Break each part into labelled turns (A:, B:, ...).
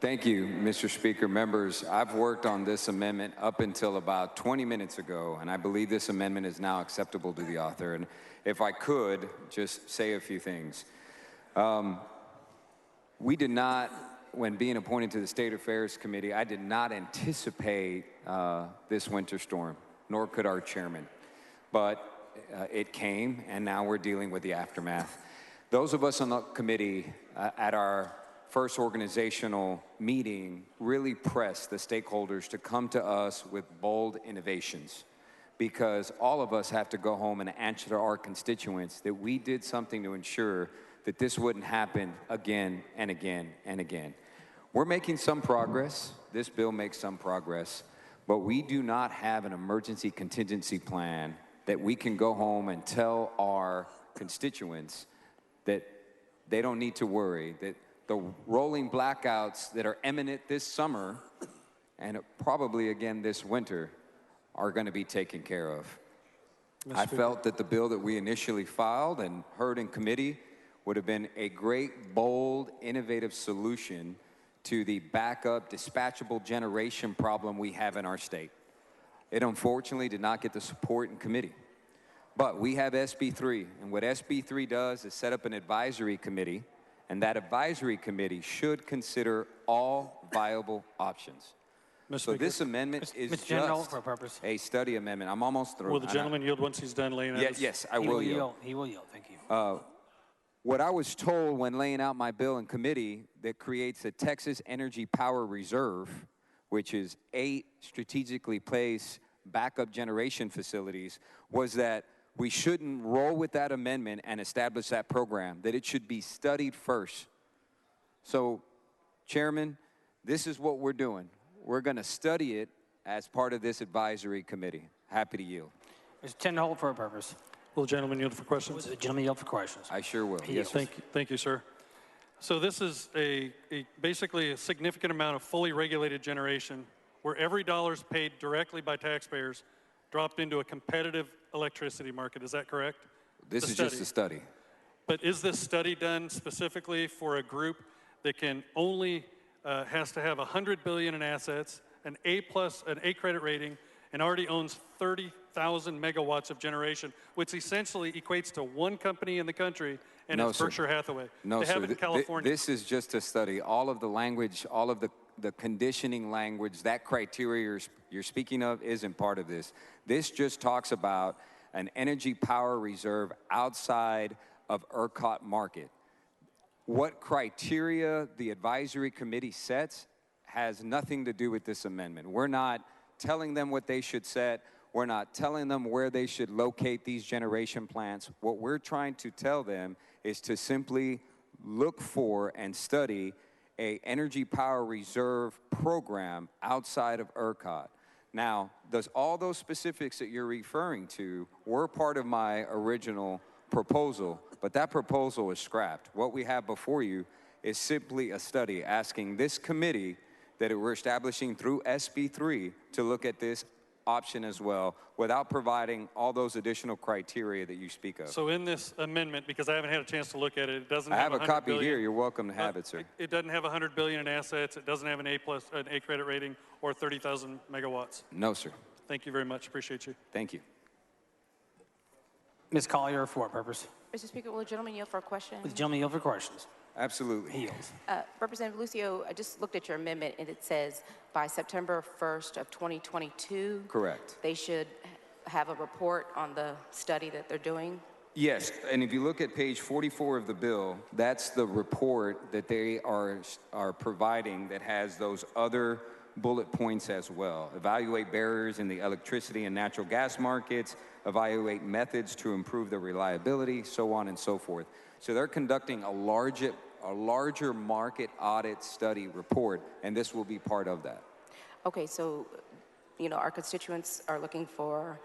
A: Thank you, Mr. Speaker. Members, I've worked on this amendment up until about 20 minutes ago, and I believe this amendment is now acceptable to the author. And if I could just say a few things. We did not, when being appointed to the State Affairs Committee, I did not anticipate this winter storm, nor could our chairman. But it came, and now we're dealing with the aftermath. Those of us on the committee at our first organizational meeting really pressed the stakeholders to come to us with bold innovations, because all of us have to go home and answer to our constituents that we did something to ensure that this wouldn't happen again and again and again. We're making some progress. This bill makes some progress, but we do not have an emergency contingency plan that we can go home and tell our constituents that they don't need to worry, that the rolling blackouts that are imminent this summer and probably again this winter are going to be taken care of. I felt that the bill that we initially filed and heard in committee would have been a great, bold, innovative solution to the backup dispatchable generation problem we have in our state. It unfortunately did not get the support in committee. But we have SB 3, and what SB 3 does is set up an advisory committee, and that advisory committee should consider all viable options. So this amendment is just
B: for a purpose.
A: a study amendment. I'm almost through.
C: Will the gentleman yield once he's done laying out?
A: Yes, I will yield.
B: He will yield. Thank you.
A: What I was told when laying out my bill in committee that creates a Texas Energy Power Reserve, which is 8 strategically placed backup generation facilities, was that we shouldn't roll with that amendment and establish that program, that it should be studied first. So, Chairman, this is what we're doing. We're going to study it as part of this advisory committee. Happy to yield.
B: Mr. TINDERHOLT for a purpose.
C: Will the gentleman yield for questions?
B: Will the gentleman yield for questions?
A: I sure will.
C: Yes, thank you, sir. So this is basically a significant amount of fully regulated generation where every dollar is paid directly by taxpayers dropped into a competitive electricity market. Is that correct?
A: This is just a study.
C: But is this study done specifically for a group that can only has to have $100 billion in assets, an A+ credit rating, and already owns 30,000 megawatts of generation, which essentially equates to one company in the country, and it's Berkshire Hathaway?
A: No,
C: they
A: sir.
C: have it in California.
A: This is just a study. All of the language, all of the conditioning language, that criteria you're speaking of isn't part of this. This just talks about an energy power reserve outside of ERCOT market. What criteria the advisory committee sets has nothing to do with this amendment. We're not telling them what they should set. We're not telling them where they should locate these generation plants. What we're trying to tell them is to simply look for and study an energy power reserve program outside of ERCOT. Now, all those specifics that you're referring to were part of my original proposal, but that proposal is scrapped. What we have before you is simply a study asking this committee that we're establishing through SB 3 to look at this option as well without providing all those additional criteria that you speak of.
C: So in this amendment, because I haven't had a chance to look at it, it doesn't
A: I
C: have
A: have a copy here. You're welcome to have it, sir.
C: It doesn't have $100 billion in assets. It doesn't have an A+ credit rating or 30,000 megawatts.
A: No, sir.
C: Thank you very much. Appreciate you.
A: Thank you.
B: Ms. Collier for a purpose.
D: Mr. Speaker, will the gentleman yield for a question?
B: Will the gentleman yield for questions?
A: Absolutely.
B: He yields.
D: Representative Lucio, I just looked at your amendment, and it says by September 1st of 2022.
A: Correct.
D: They should have a report on the study that they're doing.
A: Yes, and if you look at page 44 of the bill, that's the report that they are providing that has those other bullet points as well. Evaluate barriers in the electricity and natural gas markets, evaluate methods to improve the reliability, so on and so forth. So they're conducting a larger market audit study report, and this will be part of that.
D: Okay, so, you know, our constituents are looking for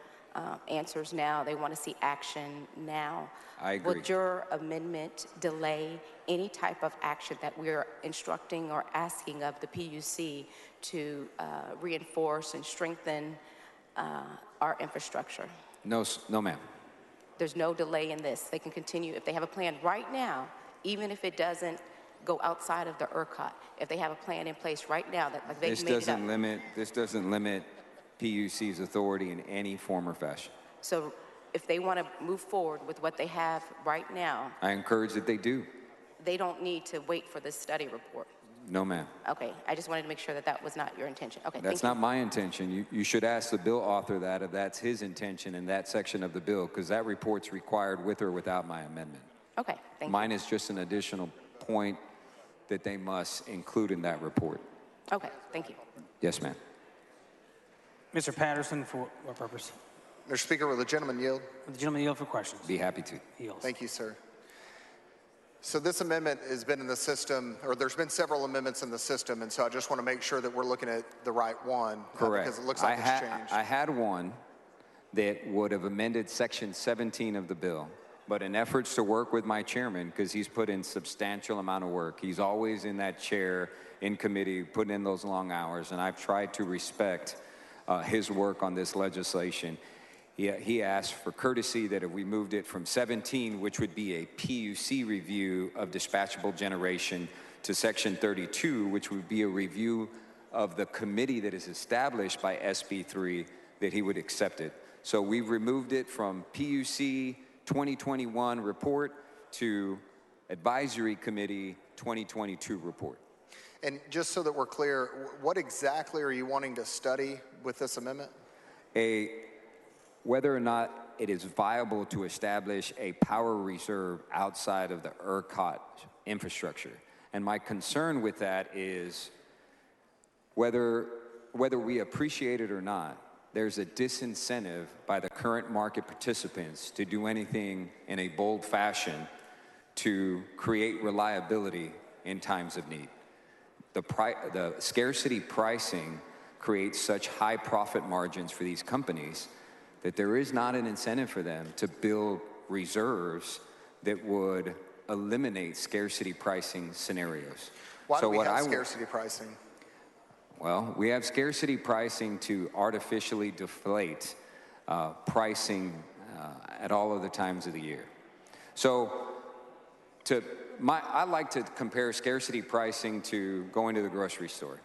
D: answers now. They want to see action now.
A: I agree.
D: Would your amendment delay any type of action that we're instructing or asking of the PUC to reinforce and strengthen our infrastructure?
A: No, ma'am.
D: There's no delay in this. They can continue. If they have a plan right now, even if it doesn't go outside of the ERCOT. If they have a plan in place right now that like they
A: This
D: made it up.
A: doesn't limit PUC's authority in any form or fashion.
D: So if they want to move forward with what they have right now,
A: I encourage that they do.
D: they don't need to wait for this study report.
A: No, ma'am.
D: Okay, I just wanted to make sure that that was not your intention. Okay,
A: That's
D: thank
A: not my intention. You should ask the bill author that if that's his intention in that section of the bill, because that report's required with or without my amendment.
D: you. Okay, thank
A: Mine is just an additional point that they must include in that report.
D: you. Okay, thank you.
A: Yes, ma'am.
B: Mr. Patterson, for what purpose?
E: Mr. Speaker, will the gentleman yield?
B: Will the gentleman yield for questions?
A: Be happy to.
B: Yields.
E: Thank you, sir. So this amendment has been in the system, or there's been several amendments in the system, and so I just want to make sure that we're looking at the right one.
A: Correct.
E: Because it looks like it's changed.
A: I had one that would have amended Section 17 of the bill, but in efforts to work with my chairman, because he's put in substantial amount of work, he's always in that chair in committee, putting in those long hours, and I've tried to respect his work on this legislation. He asked for courtesy that if we moved it from 17, which would be a PUC review of dispatchable generation, to Section 32, which would be a review of the committee that is established by SB 3, that he would accept it. So we removed it from PUC 2021 report to Advisory Committee 2022 report.
E: And just so that we're clear, what exactly are you wanting to study with this amendment?
A: Whether or not it is viable to establish a power reserve outside of the ERCOT infrastructure. And my concern with that is whether we appreciate it or not, there's a disincentive by the current market participants to do anything in a bold fashion to create reliability in times of need. The scarcity pricing creates such high profit margins for these companies that there is not an incentive for them to build reserves that would eliminate scarcity pricing scenarios.
E: Why do we have scarcity pricing?
A: Well, we have scarcity pricing to artificially deflate pricing at all other times of the year. So I like to compare scarcity pricing to going to the grocery store.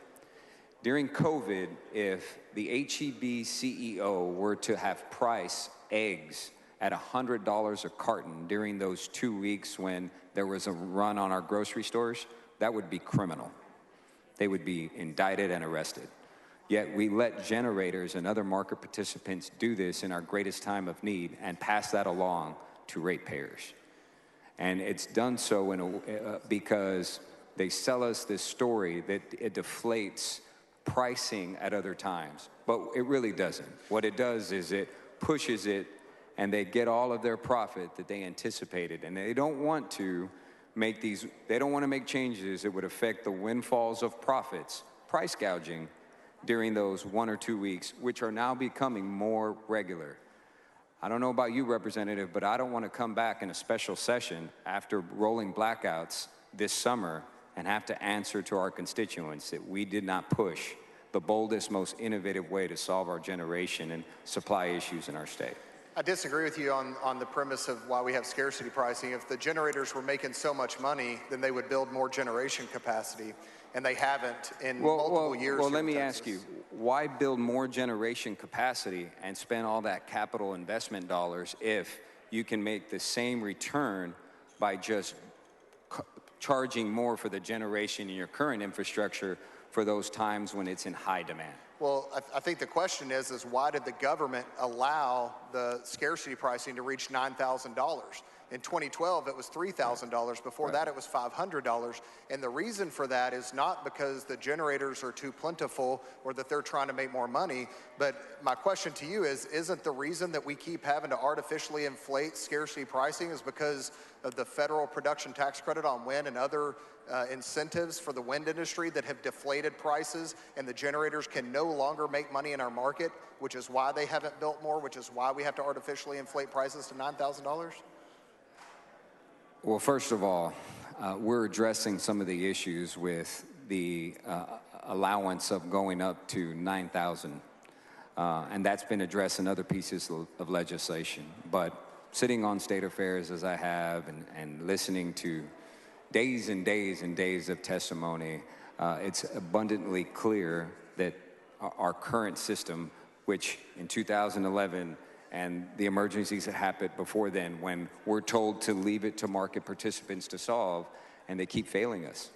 A: During COVID, if the H-E-B CEO were to have priced eggs at $100 a carton during those 2 weeks when there was a run on our grocery stores, that would be criminal. They would be indicted and arrested. Yet we let generators and other market participants do this in our greatest time of need and pass that along to ratepayers. And it's done so because they sell us this story that it deflates pricing at other times, but it really doesn't. What it does is it pushes it, and they get all of their profit that they anticipated, and they don't want to make changes that would affect the windfalls of profits, price gouging during those 1 or 2 weeks, which are now becoming more regular. I don't know about you, Representative, but I don't want to come back in a special session after rolling blackouts this summer and have to answer to our constituents that we did not push the boldest, most innovative way to solve our generation and supply issues in our state.
E: I disagree with you on the premise of why we have scarcity pricing. If the generators were making so much money, then they would build more generation capacity, and they haven't in multiple years.
A: Well, let me ask you, why build more generation capacity and spend all that capital investment dollars if you can make the same return by just charging more for the generation in your current infrastructure for those times when it's in high demand?
E: Well, I think the question is why did the government allow the scarcity pricing to reach $9,000? In 2012, it was $3,000. Before that, it was $500. And the reason for that is not because the generators are too plentiful or that they're trying to make more money. But my question to you is, isn't the reason that we keep having to artificially inflate scarcity pricing is because of the federal production tax credit on wind and other incentives for the wind industry that have deflated prices, and the generators can no longer make money in our market, which is why they haven't built more, which is why we have to artificially inflate prices to $9,000?
A: Well, first of all, we're addressing some of the issues with the allowance of going up to 9,000, and that's been addressed in other pieces of legislation. But sitting on state affairs as I have and listening to days and days and days of testimony, it's abundantly clear that our current system, which in 2011 and the emergencies that happened before then, when we're told to leave it to market participants to solve, and they keep failing us,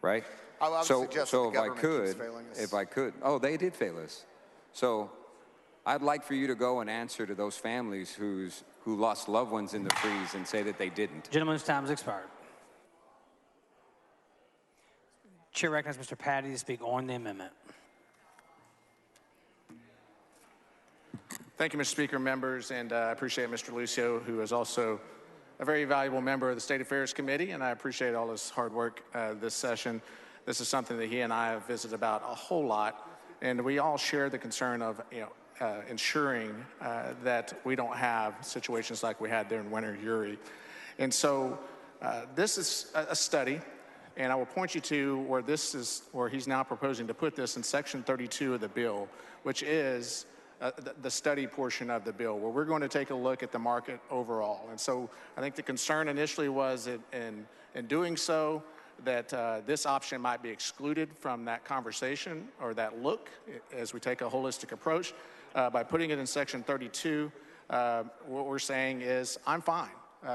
A: right?
E: I would suggest that the
A: if
E: government keeps failing us.
A: if I could, oh, they did fail us. So I'd like for you to go and answer to those families who lost loved ones in the freeze and say that they didn't.
B: Gentleman's time has expired. Chair recognizes Mr. Paddie to speak on the amendment.
F: Thank you, Mr. Speaker, members, and I appreciate Mr. Lucio, who is also a very valuable member of the State Affairs Committee, and I appreciate all his hard work this session. This is something that he and I have visited about a whole lot, and we all share the concern of ensuring that we don't have situations like we had during Winter Uri. And so this is a study, and I will point you to where he's now proposing to put this in Section 32 of the bill, which is the study portion of the bill, where we're going to take a look at the market overall. And so I think the concern initially was in doing so that this option might be excluded from that conversation or that look as we take a holistic approach. By putting it in Section 32, what we're saying is I'm fine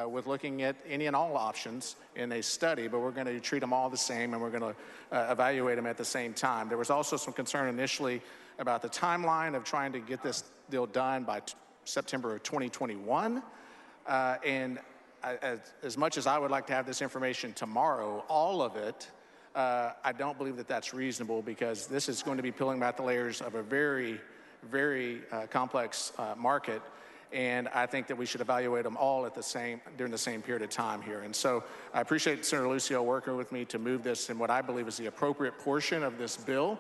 F: with looking at any and all options in a study, but we're going to treat them all the same and we're going to evaluate them at the same time. There was also some concern initially about the timeline of trying to get this deal done by September of 2021. As much as I would like to have this information tomorrow, all of it, I don't believe that that's reasonable, because this is going to be peeling back the layers of a very, very complex market. And I think that we should evaluate them all during the same period of time here. And so I appreciate Senator Lucio working with me to move this in what I believe is the appropriate portion of this bill,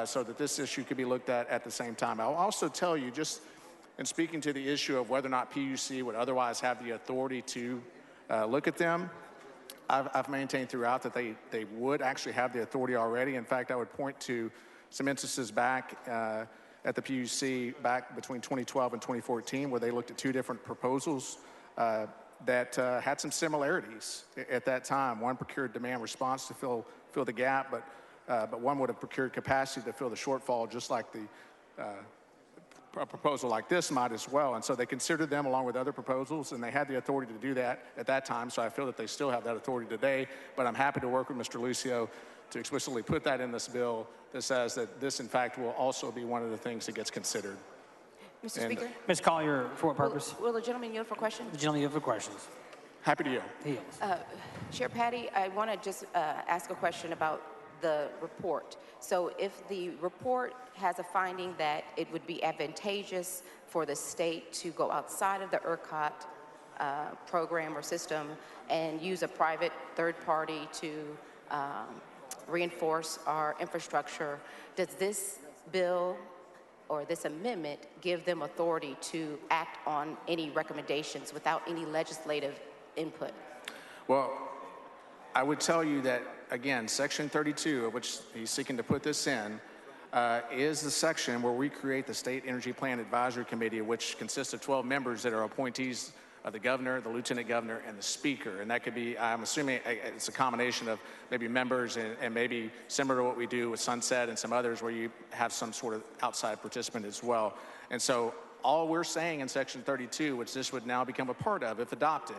F: so that this issue could be looked at the same time. I'll also tell you, just in speaking to the issue of whether or not PUC would otherwise have the authority to look at them, I've maintained throughout that they would actually have the authority already. In fact, I would point to some instances back at the PUC back between 2012 and 2014, where they looked at two different proposals that had some similarities at that time. One procured demand response to fill the gap, but one would have procured capacity to fill the shortfall, just like a proposal like this might as well. And so they considered them along with other proposals, and they had the authority to do that at that time. So I feel that they still have that authority today, but I'm happy to work with Mr. Lucio to explicitly put that in this bill that says that this, in fact, will also be one of the things that gets considered.
D: Mr. Speaker?
B: Ms. Collier, for what purpose?
D: Will the gentleman yield for questions?
B: The gentleman yield for questions.
F: Happy to yield.
B: He yields.
D: Chair Paddie, I want to just ask a question about the report. So if the report has a finding that it would be advantageous for the state to go outside of the ERCOT program or system and use a private third party to reinforce our infrastructure, does this bill or this amendment give them authority to act on any recommendations without any legislative input?
F: Well, I would tell you that, again, Section 32, of which he's seeking to put this in, is the section where we create the State Energy Plan Advisory Committee, which consists of 12 members that are appointees of the governor, the lieutenant governor, and the speaker. And that could be, I'm assuming it's a combination of maybe members and maybe similar to what we do with Sunset and some others, where you have some sort of outside participant as well. And so all we're saying in Section 32, which this would now become a part of if adopted,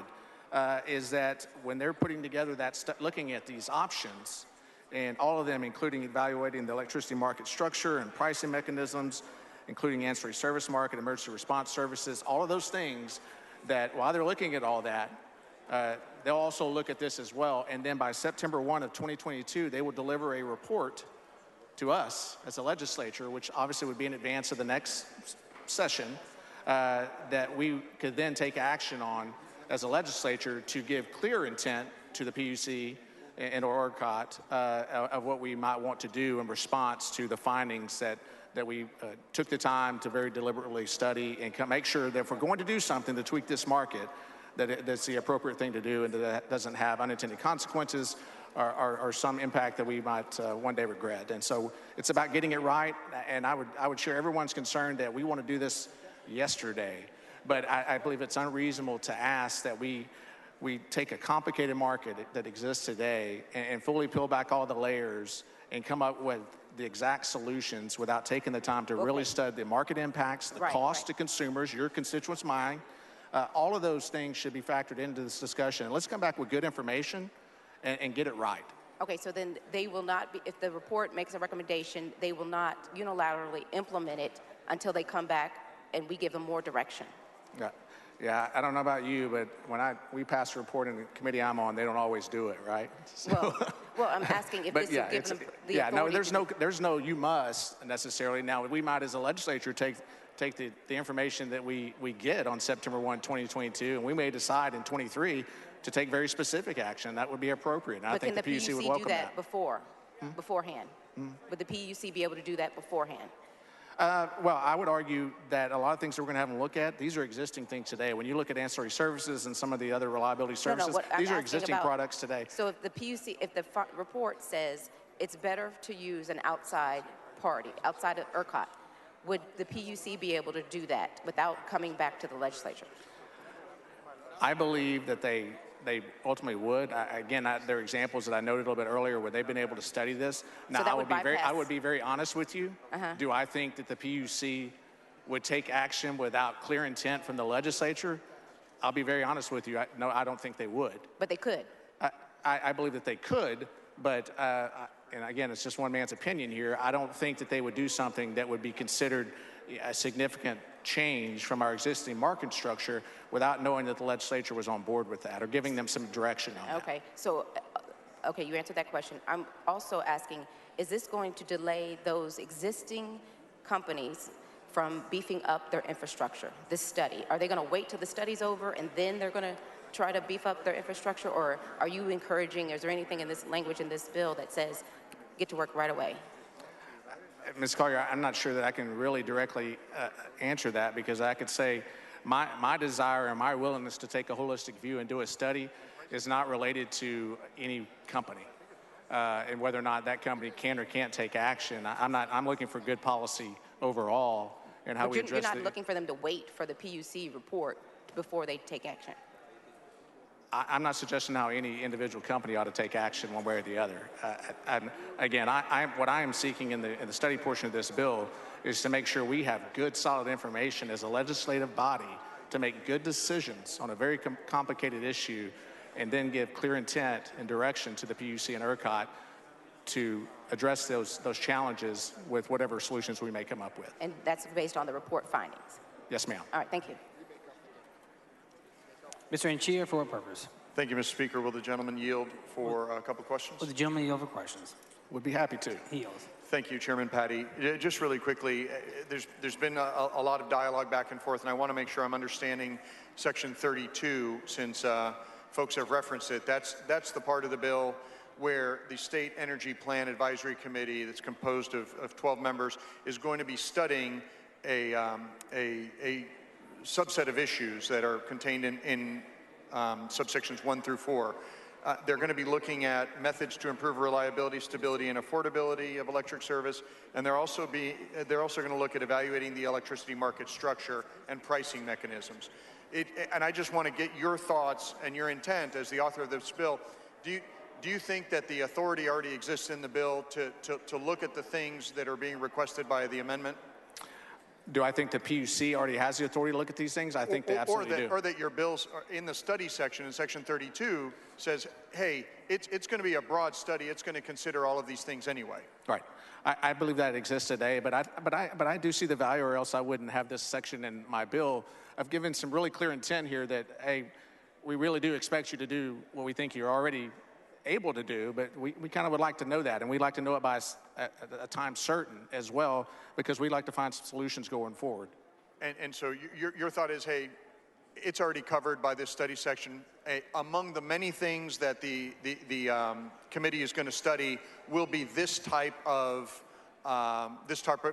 F: is that when they're putting together that looking at these options, and all of them, including evaluating the electricity market structure and pricing mechanisms, including ancillary service market, emergency response services, all of those things, that while they're looking at all that, they'll also look at this as well. And then by September 1 of 2022, they will deliver a report to us as a legislature, which obviously would be in advance of the next session, that we could then take action on as a legislature to give clear intent to the PUC and or ERCOT of what we might want to do in response to the findings that we took the time to very deliberately study and make sure that if we're going to do something to tweak this market, that's the appropriate thing to do and that doesn't have unintended consequences or some impact that we might one day regret. And so it's about getting it right, and I would share everyone's concern that we want to do this yesterday. But I believe it's unreasonable to ask that we we take a complicated market that exists today and fully peel back all the layers and come up with the exact solutions without taking the time to really study the market impacts, the cost to consumers, your constituents, mine. All of those things should be factored into this discussion. Let's come back with good information and get it right.
D: Okay, so then they will not be, if the report makes a recommendation, they will not unilaterally implement it until they come back and we give them more direction.
F: Yeah, I don't know about you, but when we pass a report in the committee I'm on, they don't always do it, right? So,
D: well, I'm asking if this will give them the authority.
F: No, there's no you must necessarily. Now, we might as a legislature take the information that we get on September 1, 2022, and we may decide in 23 to take very specific action. That would be appropriate. And I think the PUC would welcome that.
D: Beforehand? Would the PUC be able to do that beforehand?
F: Well, I would argue that a lot of things that we're going to have them look at, these are existing things today. When you look at ancillary services and some of the other reliability services, these are existing products today.
D: So if the PUC, if the report says it's better to use an outside party, outside of ERCOT, would the PUC be able to do that without coming back to the legislature?
F: I believe that they ultimately would. There are examples that I noted a little bit earlier where they've been able to study this. Now,
D: so
F: I would be very honest with you. Do I think that the PUC would take action without clear intent from the legislature? I'll be very honest with you. No, I don't think they would.
D: But they could.
F: I believe that they could, but and again, it's just one man's opinion here. I don't think that they would do something that would be considered a significant change from our existing market structure without knowing that the legislature was on board with that or giving them some direction on that.
D: Okay, so, you answered that question. I'm also asking, is this going to delay those existing companies from beefing up their infrastructure, this study? Are they going to wait till the study's over and then they're going to try to beef up their infrastructure, or are you encouraging, is there anything in this language in this bill that says get to work right away?
F: Ms. Collier, I'm not sure that I can really directly answer that, because I could say my desire and my willingness to take a holistic view and do a study is not related to any company and whether or not that company can or can't take action. I'm looking for good policy overall and how we address
D: You're not looking for them to wait for the PUC report before they take action?
F: I'm not suggesting how any individual company ought to take action one way or the other. What I am seeking in the study portion of this bill is to make sure we have good, solid information as a legislative body to make good decisions on a very complicated issue, and then give clear intent and direction to the PUC and ERCOT to address those challenges with whatever solutions we may come up with.
D: And that's based on the report findings?
F: Yes, ma'am.
D: All right, thank you.
B: Mr. Anchia, for what purpose?
G: Thank you, Mr. Speaker. Will the gentleman yield for a couple of questions?
B: Will the gentleman yield for questions?
F: Would be happy to.
B: He yields.
G: Thank you, Chairman Paddie. Just really quickly, there's been a lot of dialogue back and forth, and I want to make sure I'm understanding Section 32, since folks have referenced it. That's the part of the bill where the State Energy Plan Advisory Committee, that's composed of 12 members, is going to be studying a subset of issues that are contained in subsections 1 through 4. They're going to be looking at methods to improve reliability, stability, and affordability of electric service, and they're also going to look at evaluating the electricity market structure and pricing mechanisms. And I just want to get your thoughts and your intent as the author of this bill. Do you think that the authority already exists in the bill to look at the things that are being requested by the amendment?
F: Do I think the PUC already has the authority to look at these things? I think they absolutely do.
G: Or that your bills are in the study section in Section 32 says, hey, it's going to be a broad study. It's going to consider all of these things anyway.
F: Right. I believe that exists today, but I do see the value, or else I wouldn't have this section in my bill. I've given some really clear intent here that, hey, we really do expect you to do what we think you're already able to do, but we kind of would like to know that, and we'd like to know it by a time certain as well, because we'd like to find some solutions going forward.
G: And so your thought is, hey, it's already covered by this study section. Among the many things that the committee is going to study will be this type of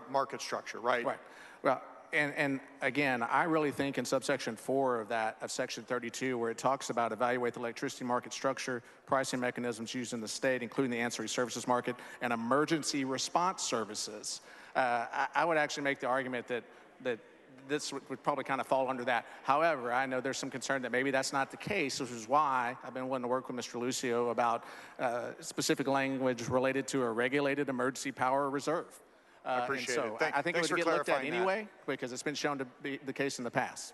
G: market structure, right?
F: Right. Well, and again, I really think in subsection 4 of Section 32, where it talks about evaluate the electricity market structure, pricing mechanisms used in the state, including the ancillary services market, and emergency response services. I would actually make the argument that this would probably kind of fall under that. However, I know there's some concern that maybe that's not the case, which is why I've been wanting to work with Mr. Lucio about specific language related to a regulated emergency power reserve.
G: I appreciate
F: and so
G: it.
F: I think it
G: Thanks
F: would
G: for
F: get looked at
G: clarifying that.
F: anyway, because it's been shown to be the case in the past.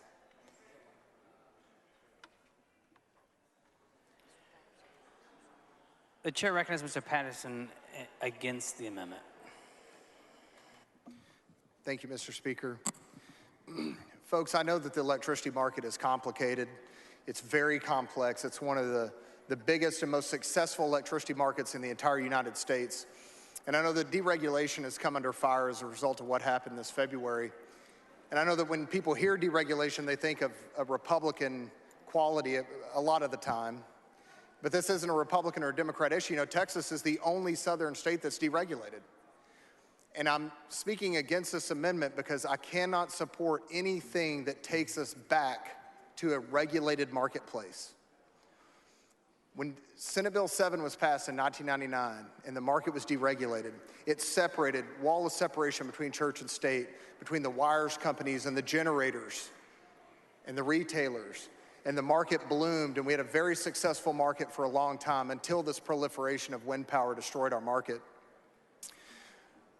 B: The chair recognizes Mr. Patterson against the amendment.
E: Thank you, Mr. Speaker. Folks, I know that the electricity market is complicated. It's very complex. It's one of the biggest and most successful electricity markets in the entire United States. And I know that deregulation has come under fire as a result of what happened this February. And I know that when people hear deregulation, they think of a Republican quality a lot of the time. But this isn't a Republican or a Democrat issue. You know, Texas is the only southern state that's deregulated. And I'm speaking against this amendment because I cannot support anything that takes us back to a regulated marketplace. When Senate Bill 7 was passed in 1999 and the market was deregulated, it separated, wall of separation between church and state, between the wires companies and the generators and the retailers. And the market bloomed, and we had a very successful market for a long time until this proliferation of wind power destroyed our market.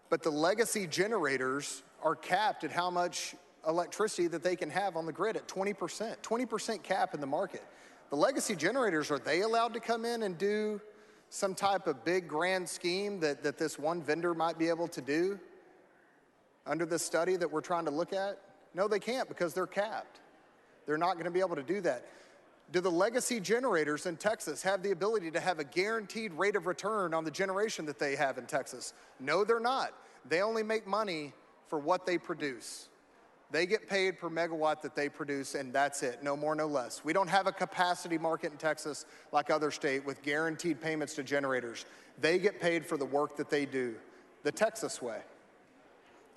E: But the legacy generators are capped at how much electricity that they can have on the grid at 20%, 20% cap in the market. The legacy generators, are they allowed to come in and do some type of big grand scheme that this one vendor might be able to do under this study that we're trying to look at? No, they can't, because they're capped. They're not going to be able to do that. Do the legacy generators in Texas have the ability to have a guaranteed rate of return on the generation that they have in Texas? No, they're not. They only make money for what they produce. They get paid per megawatt that they produce, and that's it, no more, no less. We don't have a capacity market in Texas like other states with guaranteed payments to generators. They get paid for the work that they do, the Texas way.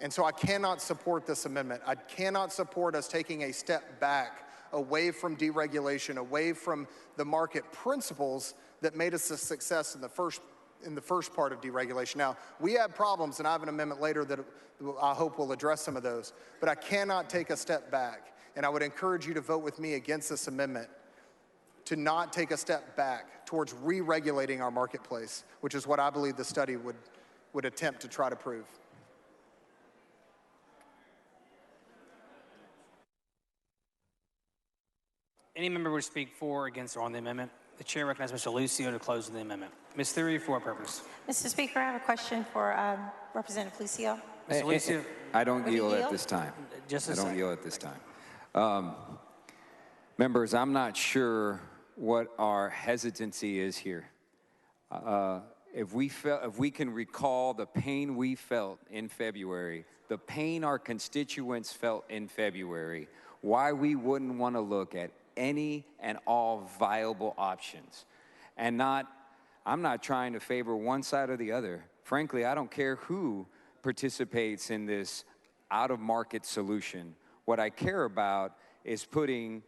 E: And so I cannot support this amendment. I cannot support us taking a step back away from deregulation, away from the market principles that made us a success in the first part of deregulation. Now, we have problems, and I have an amendment later that I hope will address some of those, but I cannot take a step back. And I would encourage you to vote with me against this amendment, to not take a step back towards re-regulating our marketplace, which is what I believe the study would attempt to try to prove.
B: Any member would speak for, against, or on the amendment? The chair recognizes Mr. Lucio to close the amendment. Ms. Thury, for what purpose?
H: Mr. Speaker, I have a question for Representative Lucio.
B: Mr. Lucio.
A: I don't yield at this time.
B: Just a
A: I don't
B: second.
A: yield at this time. Members, I'm not sure what our hesitancy is here. If we can recall the pain we felt in February, the pain our constituents felt in February, why we wouldn't want to look at any and all viable options. And I'm not trying to favor one side or the other. Frankly, I don't care who participates in this out-of-market solution. What I care about is putting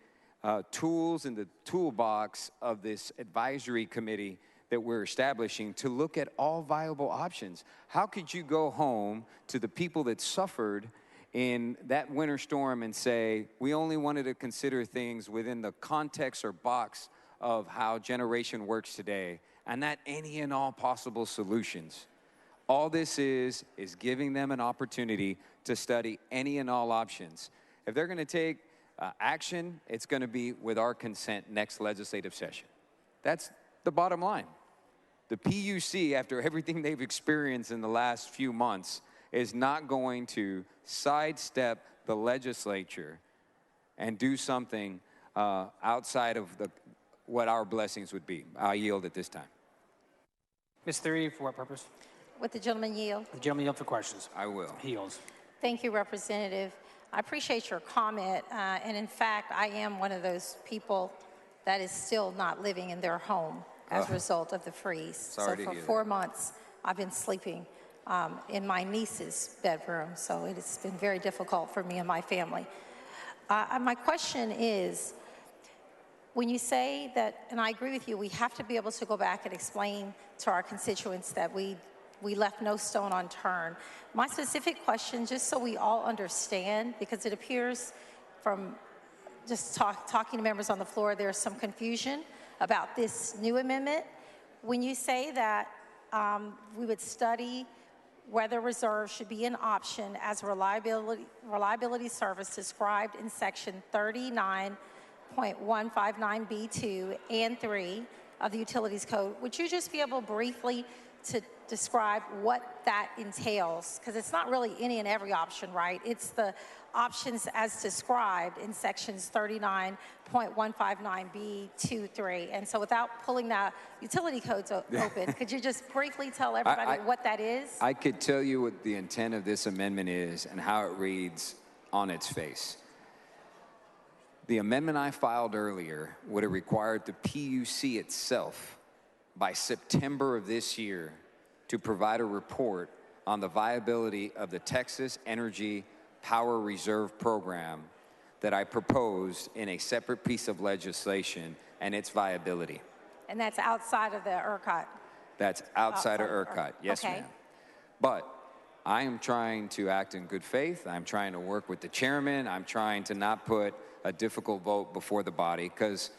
A: tools in the toolbox of this advisory committee that we're establishing to look at all viable options. How could you go home to the people that suffered in that winter storm and say, we only wanted to consider things within the context or box of how generation works today, and not any and all possible solutions? All this is giving them an opportunity to study any and all options. If they're going to take action, it's going to be with our consent next legislative session. That's the bottom line. The PUC, after everything they've experienced in the last few months, is not going to sidestep the legislature and do something outside of what our blessings would be. I yield at this time.
B: Ms. Thury, for what purpose?
H: Would the gentleman yield?
B: The gentleman yield for questions.
A: I will.
B: He yields.
H: Thank you, Representative. I appreciate your comment. And in fact, I am one of those people that is still not living in their home as a result of the freeze.
A: Sorry to
H: so for
A: hear
H: 4 months, I've been sleeping in my niece's bedroom. So it's been very difficult for me and my family. My question is, when you say that, and I agree with you, we have to be able to go back and explain to our constituents that we we left no stone unturned. My specific question, just so we all understand, because it appears from just talking to members on the floor, there's some confusion about this new amendment. When you say that we would study whether reserve should be an option as a reliability service described in section 39.159B2 and 3 of the Utilities Code, would you just be able briefly to describe what that entails? Because it's not really any and every option, right? It's the options as described in sections 39.159B2, 3. And so without pulling that utility codes open, could you just briefly tell everybody what that is?
A: I could tell you what the intent of this amendment is and how it reads on its face. The amendment I filed earlier would have required the PUC itself by September of this year to provide a report on the viability of the Texas Energy Power Reserve Program that I proposed in a separate piece of legislation and its viability.
H: And that's outside of the ERCOT?
A: That's outside of ERCOT, yes,
H: okay.
A: ma'am. But I am trying to act in good faith. I'm trying to work with the chairman. I'm trying to not put a difficult vote before the body, because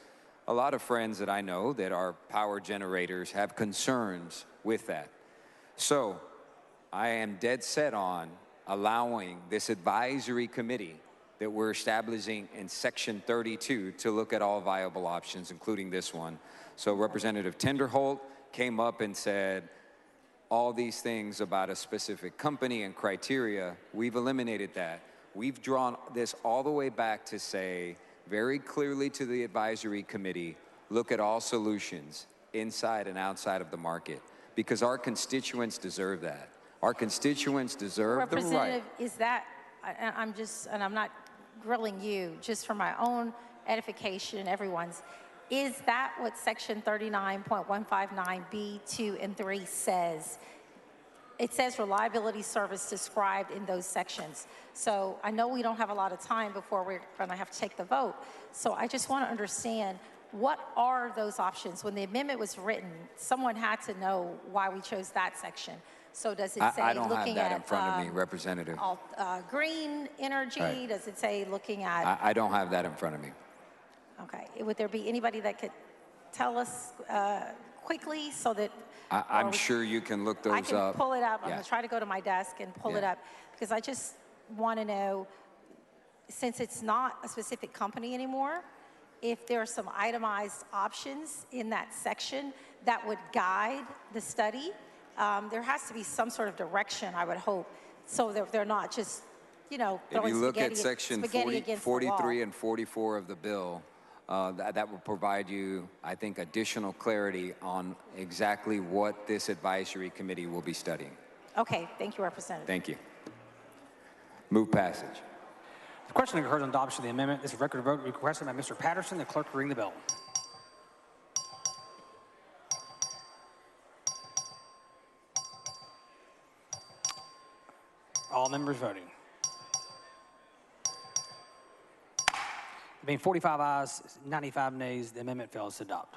A: a lot of friends that I know that are power generators have concerns with that. So I am dead set on allowing this advisory committee that we're establishing in section 32 to look at all viable options, including this one. So Representative TINDERHOLT came up and said all these things about a specific company and criteria. We've eliminated that. We've drawn this all the way back to say very clearly to the advisory committee, look at all solutions inside and outside of the market, because our constituents deserve that. Our constituents deserve the right.
H: Representative, is that, I'm just, and I'm not grilling you, just for my own edification and everyone's, is that what section 39.159B2 and 3 says? It says reliability service described in those sections. So I know we don't have a lot of time before we're going to have to take the vote. So I just want to understand, what are those options? When the amendment was written, someone had to know why we chose that section. So does it say
A: I don't
H: looking
A: have that
H: at
A: in front of me, Representative.
H: green energy?
A: Right.
H: Does it say looking at?
A: I don't have that in front of me.
H: Okay. Would there be anybody that could tell us quickly so that
A: I'm sure you can look those up.
H: I can pull it up. I'm
A: Yeah.
H: going to try to go to my desk and pull it up, because I just want to know, since it's not a specific company anymore, if there are some itemized options in that section that would guide the study. There has to be some sort of direction, I would hope, so that they're not just, you know,
A: If
H: throwing
A: you look at
H: spaghetti
A: section
H: against the wall.
A: 43 and 44 of the bill, that will provide you, I think, additional clarity on exactly what this advisory committee will be studying.
H: Okay, thank you, Representative.
A: Thank you. Move passage.
B: The question occurs on adoption of the amendment. This is a record vote requested by Mr. Patterson. The clerk will ring the bell. All members voting. There being 45 ayes, 95 nays, the amendment fails to adopt.